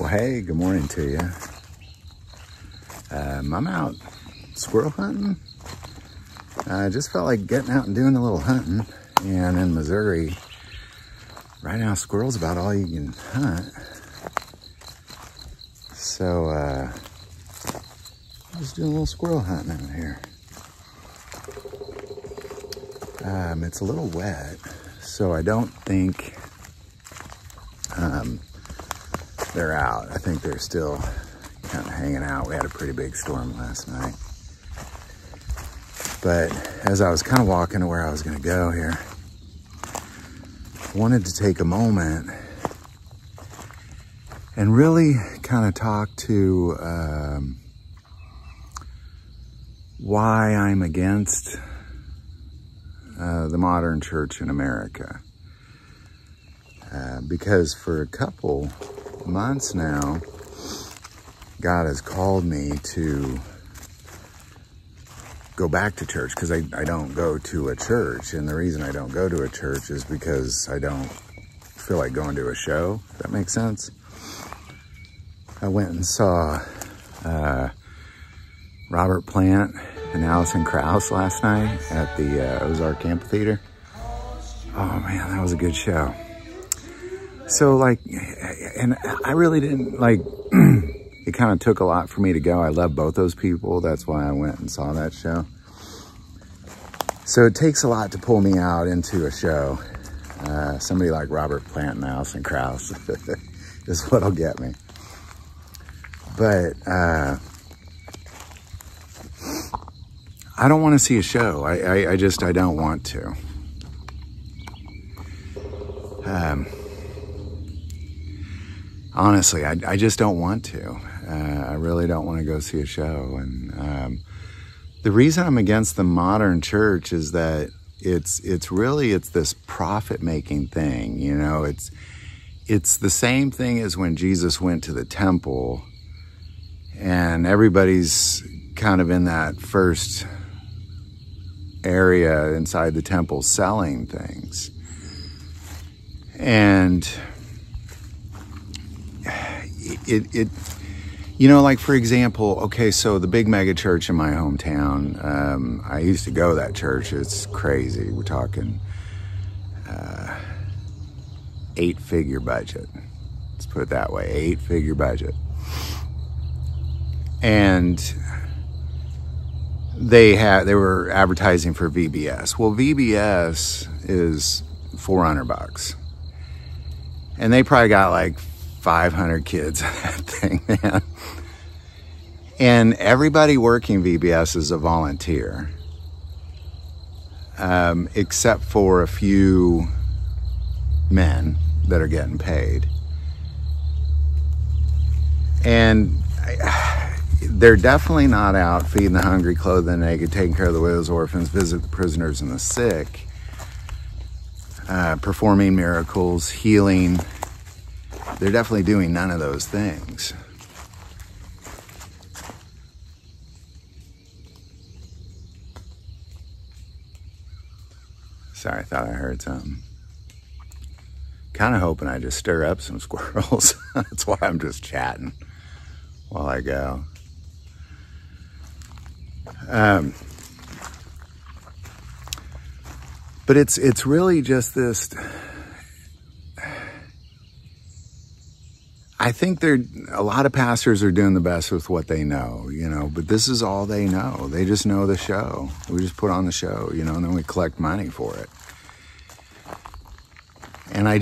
Well, hey, good morning to you. I'm out squirrel hunting. I just felt like getting out and doing a little hunting. And in Missouri, right now, squirrel's about all you can hunt. So, just doing a little squirrel hunting out here. It's a little wet, so I don't think they're out. I think they're still kind of hanging out. We had a pretty big storm last night. But as I was kind of walking to where I was going to go here, I wanted to take a moment and really kind of talk to why I'm against the modern church in America. Because for a couple months now, God has called me to go back to church because I don't go to a church. And the reason I don't go to a church is because I don't feel like going to a show. Does that make sense? I went and saw Robert Plant and Allison Krauss last night at the Ozark Amphitheater. Oh man, that was a good show. So like, and I really didn't like, it kind of took a lot for me to go. I love both those people. That's why I went and saw that show. So it takes a lot to pull me out into a show. Somebody like Robert Plant and Allison Krauss is what'll get me. But I don't want to see a show. I don't want to. Honestly, I just don't want to. I really don't want to go see a show. And the reason I'm against the modern church is that it's this profit-making thing. You know, it's the same thing as when Jesus went to the temple and everybody's kind of in that first area inside the temple selling things. And it you know, like for example, okay, so the big mega church in my hometown, I used to go to that church. It's crazy. We're talking 8-figure budget. Let's put it that way, 8-figure budget. And they were advertising for VBS. Well, VBS is $400. And they probably got like 500 kids in that thing, man. And everybody working VBS is a volunteer. Except for a few men that are getting paid. And they're definitely not out feeding the hungry, clothing the naked, taking care of the widows, orphans, visit the prisoners and the sick, performing miracles, healing. They're definitely doing none of those things. Sorry, I thought I heard something. Kind of hoping I just stir up some squirrels. That's why I'm just chatting while I go. But it's really just this. I think a lot of pastors are doing the best with what they know, you know, but this is all they know. They just know the show. We just put on the show, you know, and then we collect money for it. And I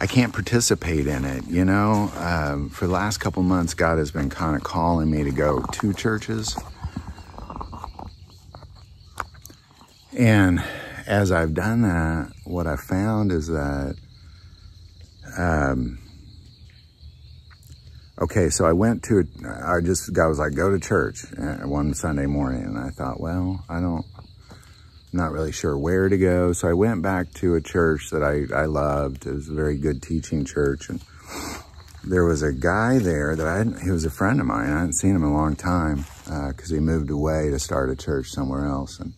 can't participate in it, you know. For the last couple months, God has been kind of calling me to go to churches. And as I've done that, what I found is that, okay, so I went to, I was like, go to church one Sunday morning. And I thought, well, I'm not really sure where to go. So I went back to a church that I loved. It was a very good teaching church. And there was a guy there that he was a friend of mine. I hadn't seen him in a long time because he moved away to start a church somewhere else. And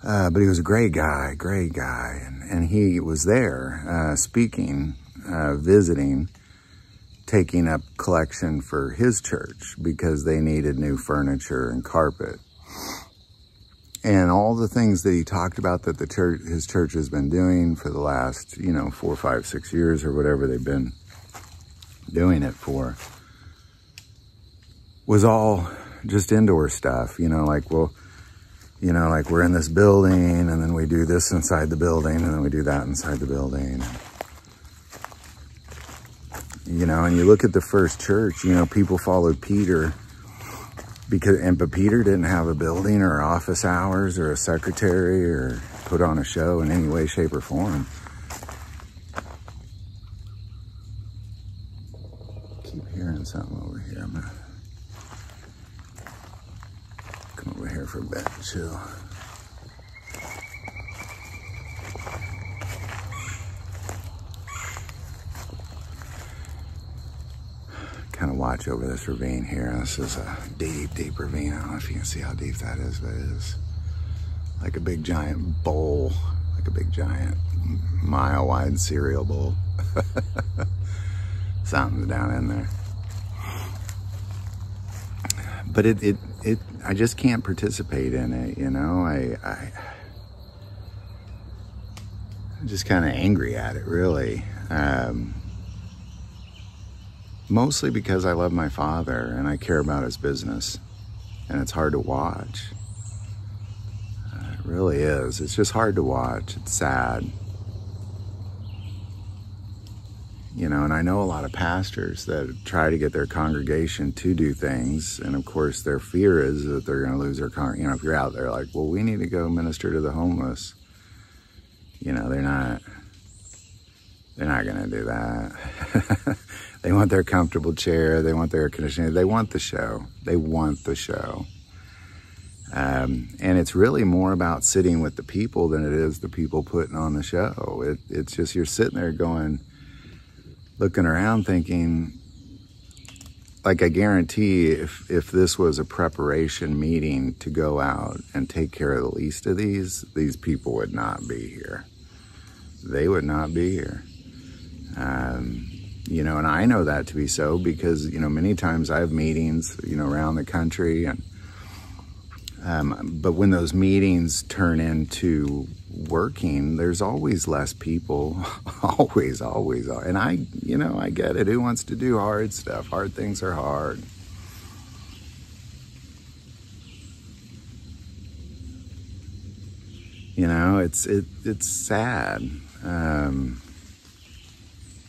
But he was a great guy. And he was there speaking, visiting, taking up collection for his church because they needed new furniture and carpet. And all the things that he talked about that his church has been doing for the last, 4, 5, 6 years or whatever they've been doing it for, was all just indoor stuff, like we're in this building and then we do this inside the building and then we do that inside the building. And you look at the first church, people followed Peter but Peter didn't have a building or office hours or a secretary or put on a show in any way, shape, or form. Keep hearing something over here. I'm gonna come over here for a bit and chill. Kind of watch over this ravine here. This is a deep ravine. I don't know if you can see how deep that is, but it is like a big giant bowl, like a big giant mile-wide cereal bowl. Something's down in there. But I just can't participate in it, I'm just kind of angry at it, really. Mostly because I love my father and I care about his business, and it's hard to watch. It really is. It's just hard to watch. It's sad. And I know a lot of pastors that try to get their congregation to do things, and of course their fear is that they're going to lose their congregation. If you're out there like, well, we need to go minister to the homeless, they're not going to do that. They want their comfortable chair. They want their air conditioning. They want the show. And it's really more about sitting with the people than it is the people putting on the show. It's just, you're sitting there looking around thinking, like, I guarantee if this was a preparation meeting to go out and take care of the least of these people would not be here. They would not be here. And I know that to be so because, many times I have meetings, around the country, and but when those meetings turn into working, there's always less people, always. And I get it. Who wants to do hard stuff? Hard things are hard. It's sad.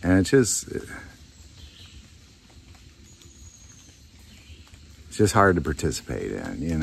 And it's just hard to participate in,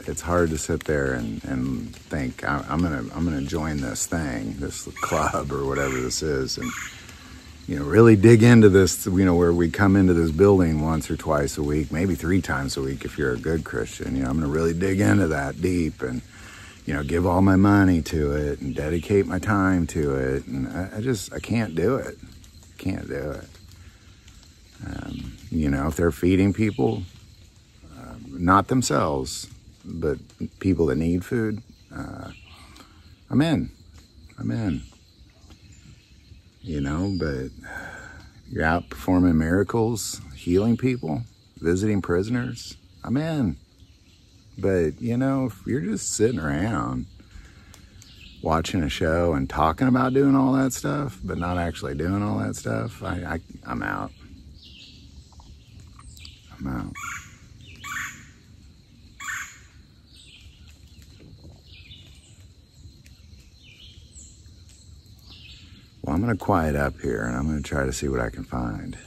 It's hard to sit there and think, I'm gonna join this thing, this club or whatever this is, and, really dig into this, where we come into this building once or twice a week, maybe 3 times a week if you're a good Christian. I'm gonna really dig into that deep and, give all my money to it and dedicate my time to it. And I can't do it. Can't do it. If they're feeding people, not themselves, but people that need food, I'm in. But you're out performing miracles, healing people, visiting prisoners, I'm in. But, if you're just sitting around watching a show and talking about doing all that stuff, but not actually doing all that stuff, I'm out. I'm out. Well, I'm going to quiet up here and I'm going to try to see what I can find.